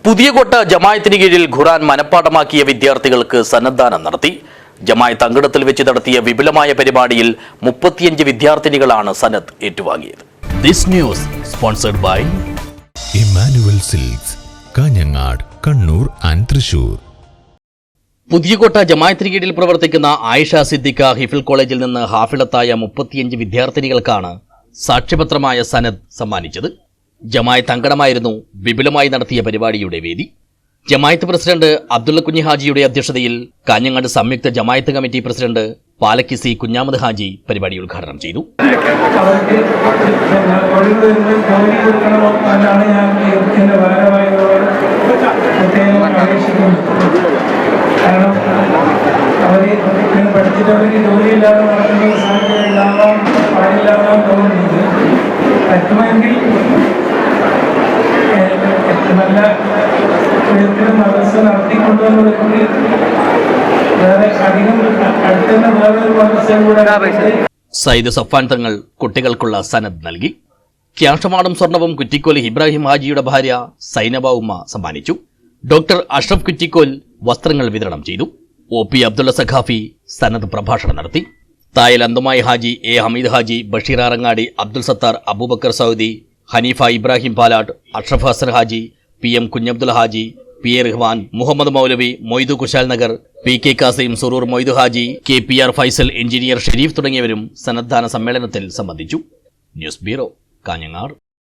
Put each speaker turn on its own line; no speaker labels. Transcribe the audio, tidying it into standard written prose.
പുതിയകോട്ട ജമായത്തിന് കീഴിൽ ഖുർആൻ മനഃപ്പാഠമാക്കിയ വിദ്യാർത്ഥികൾക്ക് സന്നദ്ധാനം നടത്തി. ജമായത്ത് അങ്കണത്തിൽ വെച്ച് നടത്തിയ വിപുലമായ പരിപാടിയിൽ 35 വിദ്യാർത്ഥിനികളാണ് സനത് ഏറ്റുവാങ്ങിയത്. This news sponsored by
Emmanuel Silks, Kanhangad, Kannur and Thrissur.
Puthiyakotta ജമായത്തിന് കീഴിൽ പ്രവർത്തിക്കുന്ന ആയിഷ സിദ്ദിഖ ഹിഫ്ൽ കോളേജിൽ നിന്ന് ഹാഫിളത്തായ 35 വിദ്യാർത്ഥിനികൾക്കാണ് സാക്ഷ്യപത്രമായ സനത് സമ്മാനിച്ചത്. ജമായത്ത് അങ്കണമായിരുന്നു വിപുലമായി നടത്തിയ പരിപാടിയുടെ വേദി. ജമായത്ത് പ്രസിഡന്റ് അബ്ദുള്ള കുഞ്ഞി ഹാജിയുടെ അധ്യക്ഷതയിൽ കാഞ്ഞങ്ങാട് സംയുക്ത ജമായത്ത് കമ്മിറ്റി പ്രസിഡന്റ് പാലക്കിസി കുഞ്ഞാമത് ഹാജി പരിപാടി ഉദ്ഘാടനം ചെയ്തു.
നല്ല മദ്രസ നടത്തിക്കൊണ്ടുവന്നതിൽ വേറെ അധികം അടുത്തുന്ന വേറൊരു മദ്രസയും കൂടെ
സയ്യിദ് സഫാൻ തങ്ങൾ കുട്ടികൾക്കുള്ള സനദ് നൽകി. ക്യാഷമാടും സ്വർണവും കുറ്റിക്കോൽ ഇബ്രാഹിം ഹാജിയുടെ ഭാര്യ സൈനബ ഉമ്മ സമ്മാനിച്ചു. ഡോക്ടർ അഷ്റഫ് കുറ്റിക്കോൽ വസ്ത്രങ്ങൾ വിതരണം ചെയ്തു. OP അബ്ദുള്ള സഖാഫി സനദ് പ്രഭാഷണം നടത്തി. Thayal Anthumayi Haji, A Hameed Haji, Basheer Arangadi, Abdul Sathar, Aboobacker Saudi, Haneefa Ibrahim Palatt, Ashraf Hassan Haji, PM Kunhabdul Haji, PA Rahman, Muhammad Moulavi, Moidu Kushal Nagar, PK Kasim, Surur Moidu Haji, KPR Faisal, engineer Sharif തുടങ്ങിയവരും സന്നദ്ധാന സമ്മേളനത്തിൽ സംബന്ധിച്ചു. News bureau, Kanhangad.